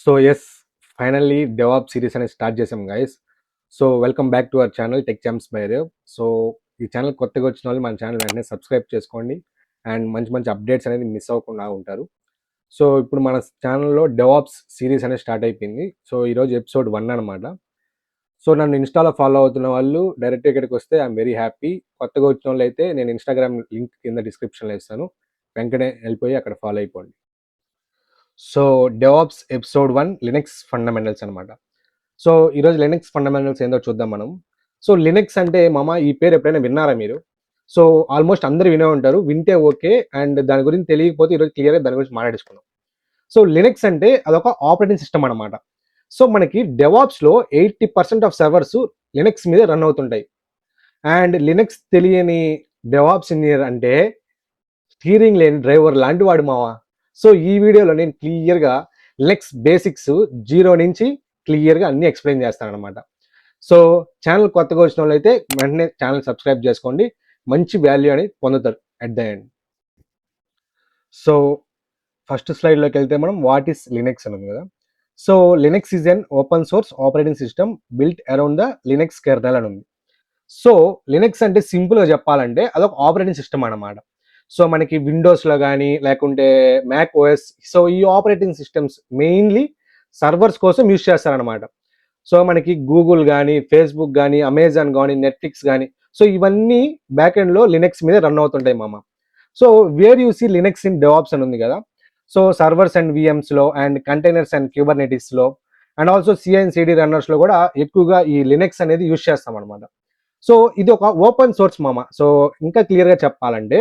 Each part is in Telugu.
So yes finally DevOps series అనేది స్టార్ట్ చేసాం guys. So welcome back to our channel Tech Champs by Dev. So ఈ ఛానల్ కొత్తగా వచ్చిన వాళ్ళు మన ఛానల్ వెంటనే సబ్స్క్రైబ్ చేసుకోండి అండ్ మంచి మంచి అప్డేట్స్ అనేది మిస్ అవ్వకుండా ఉంటారు. సో ఇప్పుడు మన ఛానల్లో డెవాప్స్ సిరీస్ అనేది స్టార్ట్ అయిపోయింది. సో ఈరోజు ఎపిసోడ్ 1 అనమాట. సో నన్ను ఇన్స్టాలో ఫాలో అవుతున్న వాళ్ళు డైరెక్ట్ ఇక్కడికి వస్తే ఐఎమ్ వెరీ హ్యాపీ. కొత్తగా వచ్చిన వాళ్ళు అయితే నేను ఇన్స్టాగ్రామ్ లింక్ కింద డిస్క్రిప్షన్లో ఇస్తాను, వెంటనే వెళ్ళిపోయి అక్కడ ఫాలో అయిపోండి. So DevOps episode 1 Linux fundamentals అనమాట. సో ఈరోజు లినక్స్ ఫండమెంటల్స్ ఏందో చూద్దాం మనం. సో లినక్స్ అంటే మామ ఈ పేరు ఎప్పుడైనా విన్నారా మీరు? సో ఆల్మోస్ట్ అందరూ వినే ఉంటారు, వింటే ఓకే. అండ్ దాని గురించి తెలియకపోతే ఈరోజు క్లియర్గా దాని గురించి మాట్లాడుకున్నాం. సో లినక్స్ అంటే అదొక ఆపరేటింగ్ సిస్టమ్ అనమాట. సో మనకి డెవాప్స్లో 80% ఆఫ్ సర్వర్స్ లినక్స్ మీద రన్ అవుతుంటాయి. అండ్ లినక్స్ తెలియని డెవాప్స్ ఇంజనీర్ అంటే స్టీరింగ్ లేని డ్రైవర్ లాంటి వాడు మావా. సో ఈ వీడియోలో నేను క్లియర్గా లినక్స్ బేసిక్స్ 0 నుంచి క్లియర్గా అన్ని ఎక్స్ప్లెయిన్ చేస్తాను అనమాట. సో ఛానల్ కొత్తగా వచ్చిన వాళ్ళు అయితే వెంటనే ఛానల్ సబ్స్క్రైబ్ చేసుకోండి, మంచి వాల్యూ అనేది పొందుతారు at the end. So first స్లైడ్లోకి వెళ్తే మనం వాట్ ఈస్ లినక్స్ అని ఉంది కదా. So Linux is an open source operating system built around the Linux kernel అని ఉంది. సో లినక్స్ అంటే సింపుల్గా చెప్పాలంటే అదొక ఆపరేటింగ్ సిస్టమ్ అనమాట. సో మనకి విండోస్లో కానీ లేకుంటే మ్యాక్ ఓఎస్, సో ఈ ఆపరేటింగ్ సిస్టమ్స్ మెయిన్లీ సర్వర్స్ కోసం యూజ్ చేస్తారనమాట. సో మనకి గూగుల్ కానీ ఫేస్బుక్ కానీ అమెజాన్ కానీ నెట్ఫ్లిక్స్ కానీ, సో ఇవన్నీ బ్యాక్ ఎండ్లో లినక్స్ మీద రన్ అవుతుంటాయి మామ. So where you see Linux in DevOps అని ఉంది కదా. సో సర్వర్స్ అండ్ విఎమ్స్లో అండ్ కంటైనర్స్ అండ్ క్యూబర్నెటిస్లో అండ్ ఆల్సో సిఎన్సిడి రన్నర్స్లో కూడా ఎక్కువగా ఈ లినక్స్ అనేది యూజ్ చేస్తాం అనమాట. సో ఇది ఒక ఓపెన్ సోర్స్ మామ. సో ఇంకా క్లియర్గా చెప్పాలంటే,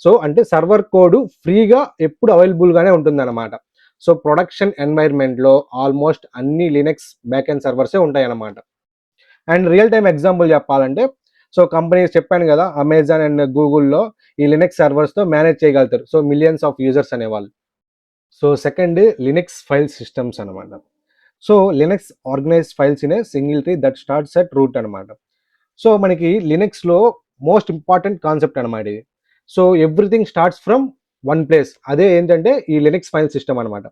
సో అంటే సర్వర్ కోడ్ ఫ్రీగా ఎప్పుడు అవైలబుల్గానే ఉంటుంది అనమాట. సో ప్రొడక్షన్ ఎన్వైర్న్మెంట్లో ఆల్మోస్ట్ అన్ని లినక్స్ బ్యాక్ ఎండ్ సర్వర్సే ఉంటాయి అన్నమాట. అండ్ రియల్ టైమ్ ఎగ్జాంపుల్ చెప్పాలంటే, సో కంపెనీస్ చెప్పాను కదా, అమెజాన్ అండ్ గూగుల్లో ఈ లినక్స్ సర్వర్స్తో మేనేజ్ చేయగలుగుతారు. సో మిలియన్స్ ఆఫ్ యూజర్స్ అనేవాళ్ళు. So second Linux file systems అనమాట. So Linux organize files in a single tree that starts at root అనమాట. సో మనకి లినక్స్లో మోస్ట్ ఇంపార్టెంట్ కాన్సెప్ట్ అనమాట ఇది. So everything starts from one place. అదే ఏంటంటే ఈ లినక్స్ ఫైల్ సిస్టమ్ అనమాట.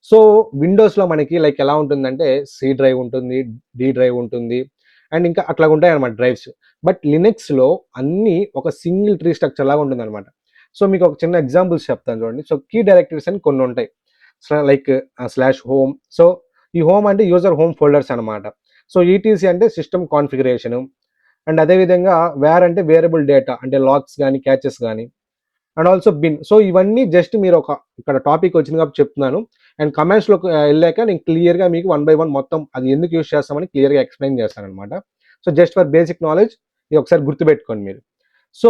సో విండోస్లో మనకి లైక్ ఎలా ఉంటుందంటే సి డ్రైవ్ ఉంటుంది, డి డ్రైవ్ ఉంటుంది అండ్ ఇంకా అట్లా ఉంటాయి అనమాట డ్రైవ్స్. బట్ లినక్స్లో అన్నీ ఒక సింగిల్ ట్రీ స్ట్రక్చర్ లాగా ఉంటుంది అనమాట. సో మీకు ఒక చిన్న ఎగ్జాంపుల్స్ చెప్తాను చూడండి. సో కీ డైరెక్టరీస్ అని కొన్ని ఉంటాయి, లైక్ స్లాష్ హోమ్. సో ఈ హోమ్ అంటే యూజర్ హోమ్ ఫోల్డర్స్ అనమాట. సో ఈటీసీ అంటే సిస్టమ్ కాన్ఫిగరేషను. అండ్ అదేవిధంగా వేర్ అంటే వేరియబుల్ డేటా అంటే లాగ్స్ కానీ క్యాచెస్ కానీ. And also bin. సో ఇవన్నీ జస్ట్ మీరు ఒక ఇక్కడ టాపిక్ వచ్చింది కాబట్టి చెప్తున్నాను. అండ్ కమెంట్స్లోకి వెళ్ళాక నేను క్లియర్గా మీకు 1 by 1 మొత్తం అది ఎందుకు యూజ్ చేస్తామని క్లియర్గా ఎక్స్ప్లెయిన్ చేస్తాను అనమాట. So just for basic knowledge ఇది ఒకసారి గుర్తుపెట్టుకోండి మీరు. సో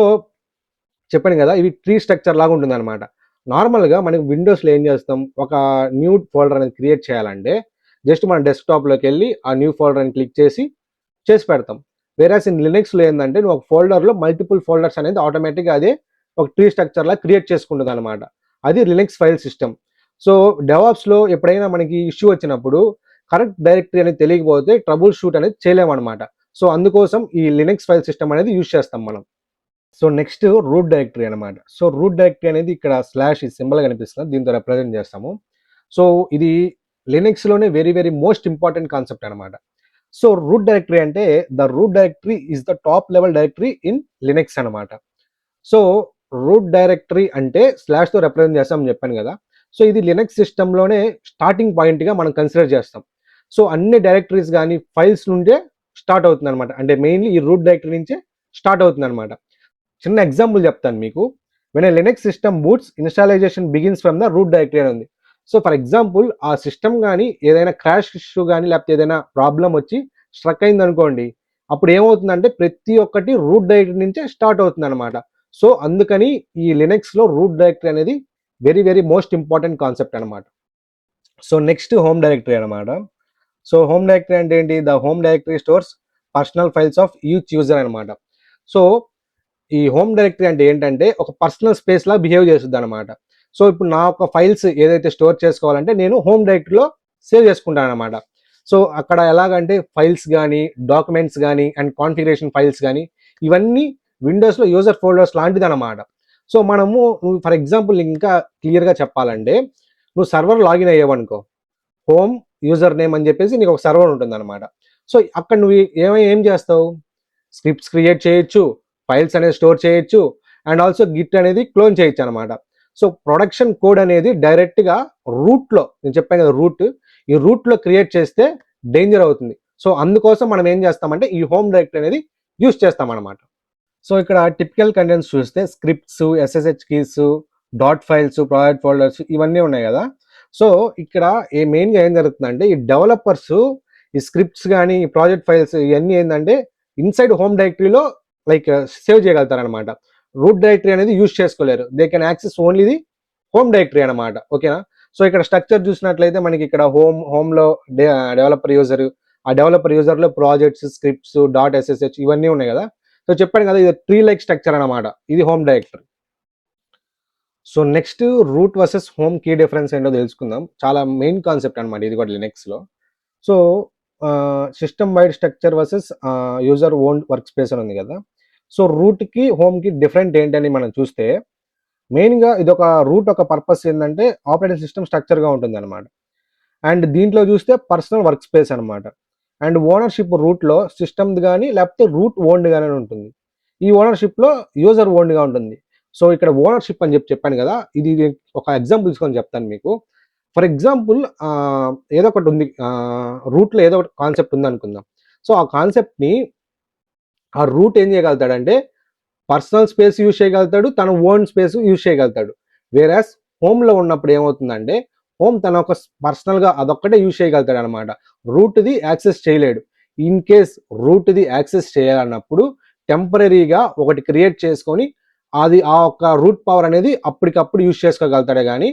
చెప్పాను కదా, ఇవి ట్రీ స్ట్రక్చర్ లాగా ఉంటుంది అనమాట. నార్మల్గా మనకి విండోస్లో ఏం చేస్తాం, ఒక న్యూ ఫోల్డర్ అనేది క్రియేట్ చేయాలంటే జస్ట్ మన డెస్క్టాప్లోకి వెళ్ళి ఆ న్యూ ఫోల్డర్ అని క్లిక్ చేసి పెడతాం. వేరాస్ ఇన్ లినక్స్లో ఏంటంటే నువ్వు ఒక ఫోల్డర్లో మల్టిపుల్ ఫోల్డర్స్ అనేది ఆటోమేటిక్గా అదే ఒక ట్రీ స్ట్రక్చర్లా క్రియేట్ చేసుకుంటుంది అనమాట. అది లినక్స్ ఫైల్ సిస్టమ్. సో డెవాప్స్లో ఎప్పుడైనా మనకి ఇష్యూ వచ్చినప్పుడు కరెక్ట్ డైరెక్టరీ అనేది తెలియకపోతే ట్రబుల్ షూట్ అనేది చేయలేమన్నమాట. సో అందుకోసం ఈ లినక్స్ ఫైల్ సిస్టమ్ అనేది యూజ్ చేస్తాం మనం. సో నెక్స్ట్ రూట్ డైరెక్టరీ అనమాట. సో రూట్ డైరెక్టరీ అనేది ఇక్కడ స్లాష్ ఈ సింబల్ కనిపిస్తుంది, దీంతో రిప్రజెంట్ చేస్తాము. సో ఇది లినక్స్లోనే very very most important concept అనమాట. సో రూట్ డైరెక్టరీ అంటే the root directory is the top level directory in Linux అనమాట. సో రూట్ డైరెక్టరీ అంటే స్లాష్తో రిప్రజెంట్ చేస్తామని చెప్పాను కదా. సో ఇది లినక్స్ సిస్టంలోనే స్టార్టింగ్ పాయింట్గా మనం కన్సిడర్ చేస్తాం. సో అన్ని డైరెక్టరీస్ కానీ ఫైల్స్ నుండే స్టార్ట్ అవుతుంది అనమాట. అంటే మెయిన్లీ ఈ రూట్ డైరెక్టరీ నుంచే స్టార్ట్ అవుతుంది అనమాట. చిన్న ఎగ్జాంపుల్ చెప్తాను మీకు. When a Linux system boots initialization begins from the root directory అని ఉంది. సో ఫర్ ఎగ్జాంపుల్ ఆ సిస్టమ్ కానీ ఏదైనా క్రాష్ ఇష్యూ కానీ లేకపోతే ఏదైనా ప్రాబ్లం వచ్చి స్ట్రక్ అయింది అనుకోండి, అప్పుడు ఏమవుతుందంటే ప్రతి ఒక్కటి రూట్ డైరెక్టరీ నుంచే స్టార్ట్ అవుతుంది అనమాట. సో అందుకని ఈ లినక్స్లో రూట్ డైరెక్టరీ అనేది very very most important concept అనమాట. సో నెక్స్ట్ హోమ్ డైరెక్టరీ అనమాట. సో హోమ్ డైరెక్టరీ అంటే ఏంటి? The home directory stores personal files of each user అనమాట. సో ఈ హోమ్ డైరెక్టరీ అంటే ఏంటంటే ఒక పర్సనల్ స్పేస్ లా బిహేవ్ చేస్తుంది అనమాట. సో ఇప్పుడు నా ఒక ఫైల్స్ ఏదైతే స్టోర్ చేసుకోవాలంటే నేను హోమ్ డైరెక్టరీలో సేవ్ చేసుకుంటాను అనమాట. సో అక్కడ ఎలాగంటే ఫైల్స్ కానీ డాక్యుమెంట్స్ కానీ అండ్ కాన్ఫిగరేషన్ ఫైల్స్ కానీ ఇవన్నీ విండోస్లో యూజర్ ఫోల్డర్స్ లాంటిది అనమాట. సో మనము ఫర్ ఎగ్జాంపుల్ ఇంకా క్లియర్గా చెప్పాలంటే, నువ్వు సర్వర్ లాగిన్ అయ్యావనుకో, హోమ్ యూజర్ నేమ్ అని చెప్పేసి నీకు ఒక సర్వర్ ఉంటుంది అనమాట. సో అక్కడ నువ్వు ఏం చేస్తావు, స్క్రిప్ట్స్ క్రియేట్ చేయొచ్చు, ఫైల్స్ అనేది స్టోర్ చేయొచ్చు, అండ్ ఆల్సో గిట్ అనేది క్లోన్ చేయొచ్చు అనమాట. సో ప్రొడక్షన్ కోడ్ అనేది డైరెక్ట్గా రూట్లో, నేను చెప్పాను కదా రూట్, ఈ రూట్లో క్రియేట్ చేస్తే డేంజర్ అవుతుంది. సో అందుకోసం మనం ఏం చేస్తామంటే ఈ హోమ్ డైరెక్టరీ అనేది యూజ్ చేస్తాం అనమాట. సో ఇక్కడ టిపికల్ కంటెంట్స్ చూస్తే scripts, SSH keys, dot files, project folders ఇవన్నీ ఉన్నాయి కదా. సో ఇక్కడ మెయిన్గా ఏం జరుగుతుందంటే ఈ డెవలపర్స్ ఈ స్క్రిప్ట్స్ కానీ ఈ ప్రాజెక్ట్ ఫైల్స్ ఇవన్నీ ఏంటంటే ఇన్సైడ్ హోమ్ డైరెక్టరీలో లైక్ సేవ్ చేయగలుగుతారనమాట. రూట్ డైరెక్టరీ అనేది యూజ్ చేసుకోలేరు. They can access only the home directory అనమాట. ఓకేనా. సో ఇక్కడ స్ట్రక్చర్ చూసినట్లయితే మనకి ఇక్కడ హోమ్లో డెవలపర్ యూజర్, ఆ డెవలపర్ యూజర్లో ప్రాజెక్ట్స్, స్క్రిప్ట్స్, డాట్ ఎస్ఎస్హెచ్ ఇవన్నీ ఉన్నాయి కదా. సో చెప్పాను కదా ఇది ట్రీ లైక్ స్ట్రక్చర్ అనమాట, ఇది home directory. So next root versus home key difference ఏంటో తెలుసుకుందాం. చాలా మెయిన్ కాన్సెప్ట్ అనమాట ఇది కూడా లినక్స్లో. So system wide structure versus user own work space అని ఉంది కదా. సో రూట్కి హోమ్కి డిఫరెంట్ ఏంటని మనం చూస్తే మెయిన్గా ఇది ఒక రూట్ ఒక పర్పస్ ఏంటంటే ఆపరేటింగ్ సిస్టమ్ స్ట్రక్చర్గా ఉంటుంది అనమాట. అండ్ దీంట్లో చూస్తే పర్సనల్ వర్క్ స్పేస్ అనమాట. అండ్ ఓనర్షిప్ రూట్లో సిస్టమ్ది కానీ లేకపోతే రూట్ ఓన్డ్ కానీ ఉంటుంది. ఈ ఓనర్షిప్లో యూజర్ ఓన్డ్గా ఉంటుంది. సో ఇక్కడ ఓనర్షిప్ అని చెప్పాను కదా, ఇది ఒక ఎగ్జాంపుల్ తీసుకొని చెప్తాను మీకు. ఫర్ ఎగ్జాంపుల్ ఏదో ఒకటి ఉంది, రూట్లో ఏదో ఒకటి కాన్సెప్ట్ ఉంది అనుకుందాం. సో ఆ కాన్సెప్ట్ని ఆ రూట్ ఏం చేయగలుగుతాడంటే పర్సనల్ స్పేస్ యూజ్ చేయగలుగుతాడు, తన ఓన్ స్పేస్ యూజ్ చేయగలుగుతాడు. వేరాస్ హోమ్లో ఉన్నప్పుడు ఏమవుతుందంటే హోమ్ తన ఒక పర్సనల్గా అదొక్కటే యూజ్ చేయగలుగుతాడు అనమాట. రూట్ది యాక్సెస్ చేయలేడు. ఇన్ కేస్ రూట్ది యాక్సెస్ చేయాలన్నప్పుడు టెంపరీగా ఒకటి క్రియేట్ చేసుకొని అది ఆ ఒక్క రూట్ పవర్ అనేది అప్పటికప్పుడు యూజ్ చేసుకోగలుగుతాడే కానీ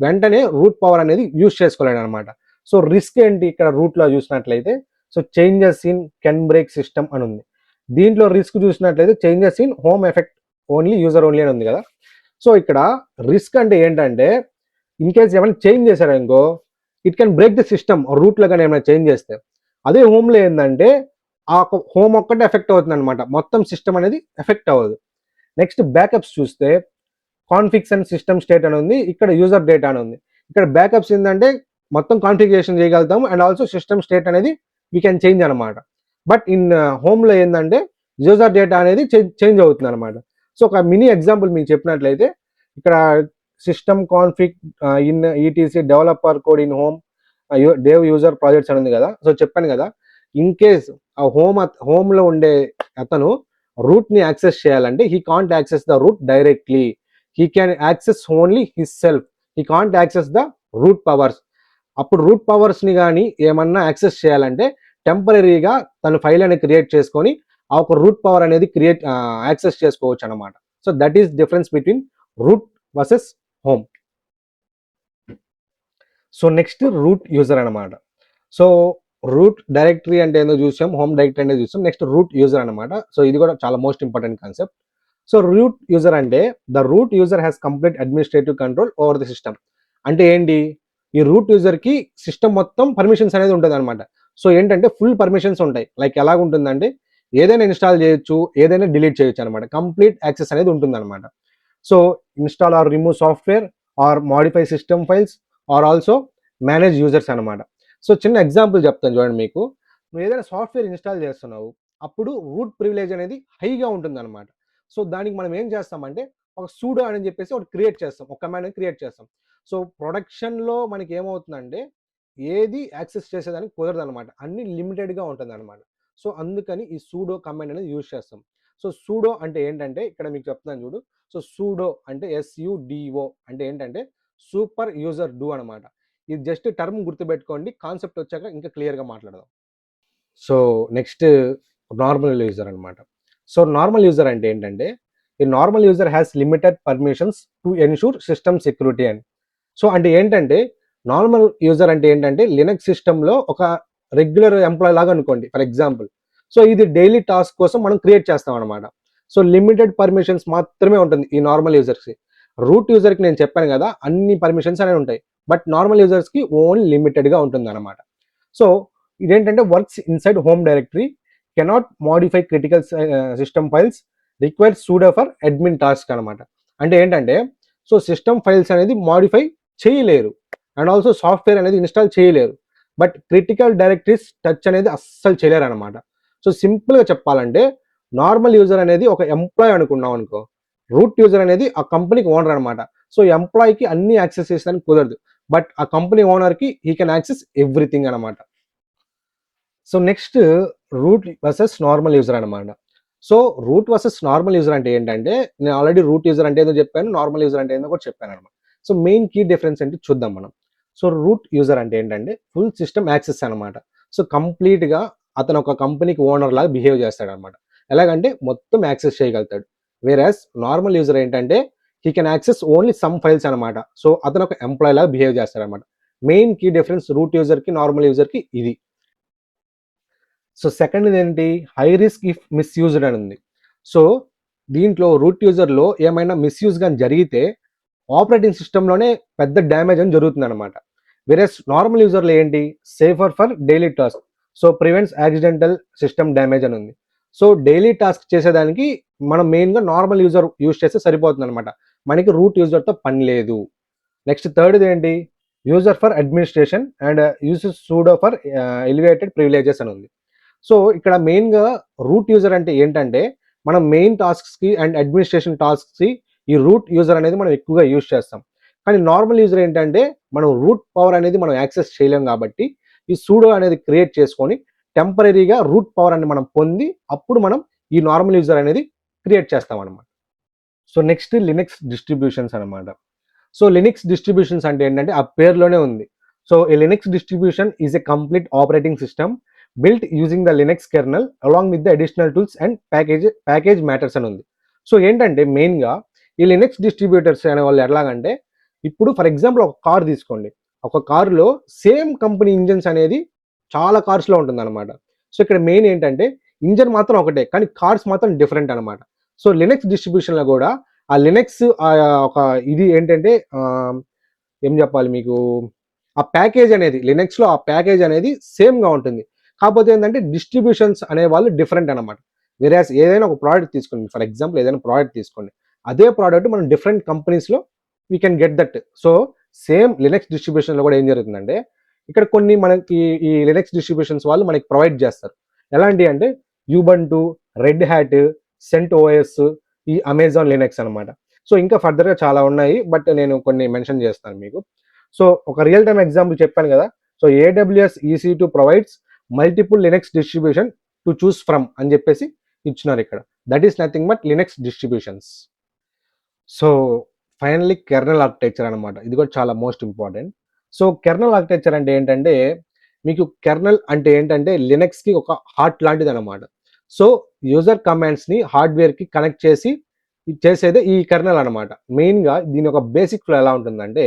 వెంటనే రూట్ పవర్ అనేది యూజ్ చేసుకోలేడు అనమాట. సో రిస్క్ ఏంటి ఇక్కడ రూట్లో చూసినట్లయితే, so changes in can break system అని ఉంది. దీంట్లో రిస్క్ చూసినట్లయితే changes in home affect only user only అని ఉంది కదా. సో ఇక్కడ రిస్క్ అంటే ఏంటంటే ఇన్ కేస్ ఏమైనా చేంజ్ చేశారనుకో it can break the system రూట్లో కానీ ఏమైనా చేంజ్ చేస్తే. అదే హోమ్లో ఏంటంటే ఆ హోమ్ ఒక్కటే ఎఫెక్ట్ అవుతుంది అనమాట, మొత్తం సిస్టమ్ అనేది ఎఫెక్ట్ అవ్వదు. నెక్స్ట్ బ్యాకప్స్ చూస్తే కాన్ఫిగ్స్ అండ్ సిస్టమ్ స్టేట్ అని ఉంది, ఇక్కడ యూజర్ డేటా అని ఉంది. ఇక్కడ బ్యాకప్స్ ఏంటంటే మొత్తం కాన్ఫిగరేషన్ చేయగలుగుతాము అండ్ ఆల్సో సిస్టమ్ స్టేట్ అనేది వీ కెన్ చేంజ్ అనమాట. బట్ ఇన్ హోమ్లో ఏంటంటే యూజర్ డేటా అనేది చేంజ్ అవుతుంది అనమాట. సో ఒక మినీ ఎగ్జాంపుల్ మీకు చెప్పినట్లయితే ఇక్కడ system config in ETC developer code in home Dave user projects అని ఉంది కదా. సో చెప్పాను కదా ఇన్ కేస్ ఆ హోమ్లో ఉండే అతను రూట్ని యాక్సెస్ చేయాలంటే he can't access the route directly, he can access only his self, he can't access the route powers. అప్పుడు రూట్ పవర్స్ని కానీ ఏమన్నా యాక్సెస్ చేయాలంటే టెంపరీగా తన ఫైల్ అనేది క్రియేట్ చేసుకొని ఆ ఒక రూట్ పవర్ అనేది యాక్సెస్ చేసుకోవచ్చు అనమాట. So that is difference between root versus home. So next root user అనమాట. సో రూట్ డైరెక్టరీ అంటే ఏందో చూసాం, హోమ్ డైరెక్టరీ అనేది చూసాం. నెక్స్ట్ రూట్ యూజర్ అనమాట. సో ఇది కూడా చాలా most important concept. So root user అంటే the root user has complete administrative control over the system. అంటే ఏంటి, ఈ రూట్ యూజర్కి సిస్టమ్ మొత్తం పర్మిషన్స్ అనేది ఉంటుంది అనమాట. సో ఏంటంటే ఫుల్ పర్మిషన్స్ ఉంటాయి. లైక్ ఎలాగుంటుందంటే ఏదైనా ఇన్స్టాల్ చేయొచ్చు, ఏదైనా డిలీట్ చేయొచ్చు అనమాట. కంప్లీట్ యాక్సెస్ అనేది ఉంటుంది అనమాట. So install or remove software or modify system files or also manage users అనమాట. సో చిన్న ఎగ్జాంపుల్ చెప్తాను చూడండి మీకు. నువ్వు ఏదైనా సాఫ్ట్వేర్ ఇన్స్టాల్ చేస్తున్నావు, అప్పుడు రూట్ ప్రివిలేజ్ అనేది హైగా ఉంటుంది అనమాట. సో దానికి మనం ఏం చేస్తామంటే ఒక సూడో అని చెప్పేసి ఒకటి క్రియేట్ చేస్తాం, ఒక కమాండ్ అనేది క్రియేట్ చేస్తాం. సో ప్రొడక్షన్లో మనకి ఏమవుతుందంటే ఏది యాక్సెస్ చేసేదానికి కుదరదు అనమాట, అన్ని లిమిటెడ్గా ఉంటుంది అనమాట. సో అందుకని ఈ సూడో కమాండ్ అనేది యూజ్ చేస్తాం. సో సూడో అంటే ఏంటంటే ఇక్కడ మీకు చెప్తున్నాను చూడు. సో సూడో అంటే SUDO అంటే ఏంటంటే సూపర్ యూజర్ డూ అనమాట. ఇది జస్ట్ టర్మ్ గుర్తుపెట్టుకోండి, కాన్సెప్ట్ వచ్చాక ఇంకా క్లియర్గా మాట్లాడదాం. సో నెక్స్ట్ నార్మల్ యూజర్ అనమాట. సో నార్మల్ యూజర్ అంటే ఏంటంటే ఈ normal user has limited permissions to ensure system security అని. సో అంటే ఏంటంటే నార్మల్ యూజర్ అంటే ఏంటంటే లినక్స్ సిస్టంలో ఒక రెగ్యులర్ ఎంప్లాయ్ లాగా అనుకోండి ఫర్ ఎగ్జాంపుల్. సో ఇది డైలీ టాస్క్ కోసం మనం క్రియేట్ చేస్తాం అనమాట. సో లిమిటెడ్ పర్మిషన్స్ మాత్రమే ఉంటుంది ఈ నార్మల్ యూజర్స్కి. రూట్ యూజర్కి నేను చెప్పాను కదా అన్ని పర్మిషన్స్ అనేవి ఉంటాయి, బట్ నార్మల్ యూజర్స్కి ఓన్లీ లిమిటెడ్గా ఉంటుంది అనమాట. సో ఇదేంటంటే works inside home directory, cannot modify critical system files, require pseudo for admin task అనమాట. అంటే ఏంటంటే సో సిస్టమ్ ఫైల్స్ అనేది మోడిఫై చేయలేరు అండ్ ఆల్సో సాఫ్ట్వేర్ అనేది ఇన్స్టాల్ చేయలేరు. బట్ క్రిటికల్ డైరెక్టరీస్ టచ్ అనేది అస్సలు చేయలేరు అనమాట. సో సింపుల్గా చెప్పాలంటే నార్మల్ యూజర్ అనేది ఒక ఎంప్లాయ్ అనుకున్నాం అనుకో, రూట్ యూజర్ అనేది ఆ కంపెనీకి ఓనర్ అనమాట. సో ఎంప్లాయ్కి అన్ని యాక్సెస్ చేసేదానికి కుదరదు, బట్ ఆ కంపెనీ ఓనర్కి హీ కెన్ యాక్సెస్ ఎవ్రీథింగ్ అనమాట. So next root versus normal user అనమాట. So root versus normal user అంటే ఏంటంటే, నేను ఆల్రెడీ రూట్ యూజర్ అంటే ఏదో చెప్పాను, నార్మల్ యూజర్ అంటే ఏదో కూడా చెప్పాను అనమాట. సో మెయిన్ కీ డిఫరెన్స్ ఏంటి చూద్దాం మనం. సో రూట్ యూజర్ అంటే ఏంటంటే ఫుల్ సిస్టమ్ యాక్సెస్ అనమాట. సో కంప్లీట్గా అతను ఒక కంపెనీకి ఓనర్ లాగా బిహేవ్ చేస్తాడు అనమాట. ఎలాగంటే మొత్తం యాక్సెస్ చేయగలుగుతాడు. వేరాస్ నార్మల్ యూజర్ ఏంటంటే he can access only some files అనమాట. సో అతను ఒక ఎంప్లాయ్ లాగా బిహేవ్ చేస్తాడు అనమాట. మెయిన్ కీ డిఫరెన్స్ రూట్ యూజర్కి నార్మల్ యూజర్కి ఇది. సో సెకండ్ ఏంటి, హై రిస్క్ ఇఫ్ మిస్యూజ్డ్ అని ఉంది. సో దీంట్లో రూట్ యూజర్లో ఏమైనా మిస్యూజ్ కానీ జరిగితే ఆపరేటింగ్ సిస్టంలోనే పెద్ద డ్యామేజ్ అని జరుగుతుంది అనమాట. వేరేస్ నార్మల్ యూజర్లో ఏంటి, safer for daily task, so prevents accidental system damage అని ఉంది. సో డైలీ టాస్క్ చేసేదానికి మనం మెయిన్గా నార్మల్ యూజర్ యూజ్ చేస్తే సరిపోతుంది అనమాట, మనకి రూట్ యూజర్తో పని లేదు. నెక్స్ట్ థర్డ్ ఏంటి, user for administration and user pseudo for elevated privileges అని ఉంది. సో ఇక్కడ మెయిన్గా రూట్ యూజర్ అంటే ఏంటంటే మనం మెయిన్ టాస్క్స్కి అండ్ అడ్మినిస్ట్రేషన్ టాస్క్స్కి ఈ రూట్ యూజర్ అనేది మనం ఎక్కువగా యూజ్ చేస్తాం. కానీ నార్మల్ యూజర్ ఏంటంటే మనం రూట్ పవర్ అనేది మనం యాక్సెస్ చేయలేం కాబట్టి ఈ సూడో అనేది క్రియేట్ చేసుకొని టెంపరీగా రూట్ పవర్ అని మనం పొంది అప్పుడు మనం ఈ నార్మల్ యూజర్ అనేది క్రియేట్ చేస్తాం అనమాట. సో నెక్స్ట్ లినక్స్ డిస్ట్రిబ్యూషన్స్ అనమాట. సో లినక్స్ డిస్ట్రిబ్యూషన్స్ అంటే ఏంటంటే ఆ పేరులోనే ఉంది. సో ఈ Linux distribution is a complete operating system built using the Linux kernel along with the additional tools and package matters అని ఉంది. సో ఏంటంటే మెయిన్గా ఈ లినక్స్ డిస్ట్రిబ్యూటర్స్ అనే వాళ్ళు ఎలాగంటే, ఇప్పుడు ఫర్ ఎగ్జాంపుల్ ఒక కార్ తీసుకోండి, ఒక కారులో సేమ్ కంపెనీ ఇంజన్స్ అనేది చాలా కార్స్లో ఉంటుంది అనమాట. సో ఇక్కడ మెయిన్ ఏంటంటే ఇంజన్ మాత్రం ఒకటే కానీ కార్స్ మాత్రం డిఫరెంట్ అనమాట. సో లినక్స్ డిస్ట్రిబ్యూషన్లో కూడా ఆ లినక్స్ ఒక ఇది ఏంటంటే ఏం చెప్పాలి మీకు, ఆ ప్యాకేజ్ అనేది లినక్స్లో ఆ ప్యాకేజ్ అనేది సేమ్గా ఉంటుంది. కాకపోతే ఏంటంటే డిస్ట్రిబ్యూషన్స్ అనే వాళ్ళు డిఫరెంట్ అనమాట. వేరేస్ ఏదైనా ఒక ప్రోడక్ట్ తీసుకోండి, ఫర్ ఎగ్జాంపుల్ ఏదైనా ప్రోడక్ట్ తీసుకోండి, అదే ప్రోడక్ట్ మనం డిఫరెంట్ కంపెనీస్లో we can get that. So same Linux డిస్ట్రిబ్యూషన్లో కూడా ఏం జరుగుతుందంటే ఇక్కడ కొన్ని మనకి ఈ లినక్స్ డిస్ట్రిబ్యూషన్స్ వాళ్ళు మనకి ప్రొవైడ్ చేస్తారు. ఎలాంటి అంటే యూబంటు, రెడ్ హ్యాట్, సెంట్ ఓఎస్, ఈ అమెజాన్ లినక్స్ అనమాట. సో ఇంకా ఫర్దర్గా చాలా ఉన్నాయి, బట్ నేను కొన్ని మెన్షన్ చేస్తాను మీకు. సో ఒక రియల్ టైమ్ ఎగ్జాంపుల్ చెప్పాను కదా. So AWS EC2 provides multiple Linux distribution to choose from అని చెప్పేసి ఇచ్చినారు ఇక్కడ. That is nothing but Linux distributions. So finally kernel architecture అనమాట, ఇది కూడా చాలా most important. So kernel architecture అంటే ఏంటంటే మీకు కెర్నల్ అంటే ఏంటంటే లినక్స్కి ఒక హార్ట్ లాంటిది అనమాట. సో యూజర్ కమాండ్స్ని హార్డ్వేర్కి కనెక్ట్ చేసి చేసేదే ఈ కెర్నల్ అనమాట. మెయిన్గా దీని ఒక బేసిక్ ఫ్లో ఎలా ఉంటుందంటే,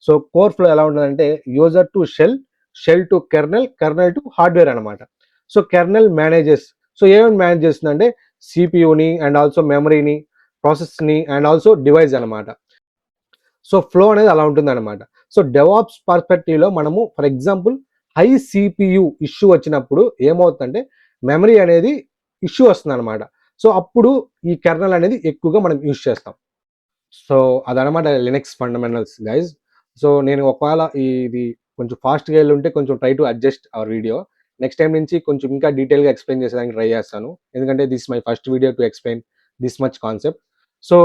సో కోర్ ఫ్లో ఎలా ఉంటుందంటే user to shell, shell to kernel, kernel to hardware అనమాట. సో కెర్నల్ మేనేజెస్, సో ఏమేమి మేనేజ్ చేస్తుందంటే సిపియూని అండ్ ఆల్సో మెమరీని, ప్రాసెస్ని అండ్ ఆల్సో డివైస్ అనమాట. సో ఫ్లో అనేది అలా ఉంటుంది అనమాట. సో డెవాప్స్ పర్స్పెక్టివ్లో మనము for example high CPU issue వచ్చినప్పుడు ఏమవుతుందంటే మెమరీ అనేది ఇష్యూ వస్తుంది అనమాట. సో అప్పుడు ఈ కెర్నల్ అనేది ఎక్కువగా మనం యూజ్ చేస్తాం. సో అదనమాట లినక్స్ ఫండమెంటల్స్ గైజ్. సో నేను ఒకవేళ ఇది కొంచెం ఫాస్ట్గా వెళ్ళి ఉంటే కొంచెం try to adjust hour video. Next time నుంచి కొంచెం ఇంకా డీటెయిల్గా ఎక్స్ప్లెయిన్ చేసేదానికి ట్రై చేస్తాను, ఎందుకంటే this my first video to explain this much concept. So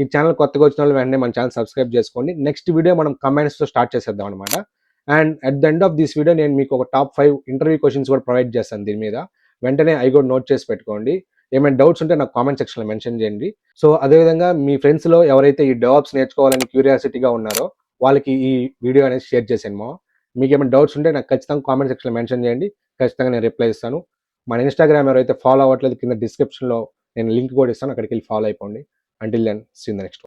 ఈ ఛానల్ కొత్తగా వచ్చిన వాళ్ళు వెంటనే మన ఛానల్ సబ్స్క్రైబ్ చేసుకోండి. నెక్స్ట్ వీడియో మనం కమెంట్స్తో స్టార్ట్ చేసేద్దాం అనమాట. And at the end of this video నేను మీకు ఒక టాప్ 5 ఇంటర్వ్యూ క్వశ్చన్స్ కూడా ప్రొవైడ్ చేస్తాను దీని మీద. వెంటనే అవి కూడా నోట్ చేసి పెట్టుకోండి. ఏమైనా డౌట్స్ ఉంటే నాకు కామెంట్ సెక్షన్లో మెన్షన్ చేయండి. సో అదేవిధంగా మీ ఫ్రెండ్స్లో ఎవరైతే ఈ డెవాప్స్ నేర్చుకోవాలని క్యూరియాసిటీగా ఉన్నారో వాళ్ళకి ఈ వీడియో అనేది షేర్ చేసాను. మీకు ఏమైనా డౌట్స్ ఉంటే నాకు ఖచ్చితంగా కామెంట్ సెక్షన్లో మెన్షన్ చేయండి, ఖచ్చితంగా నేను రిప్లై ఇస్తాను. మన ఇన్స్టాగ్రామ్ ఎవరైతే ఫాలో అవ్వట్లేదు కింద డిస్క్రిప్షన్లో నేను లింక్ కూడా ఇస్తాను, అక్కడికి వెళ్ళి ఫాలో అయిపోండి. Until then see you in the next.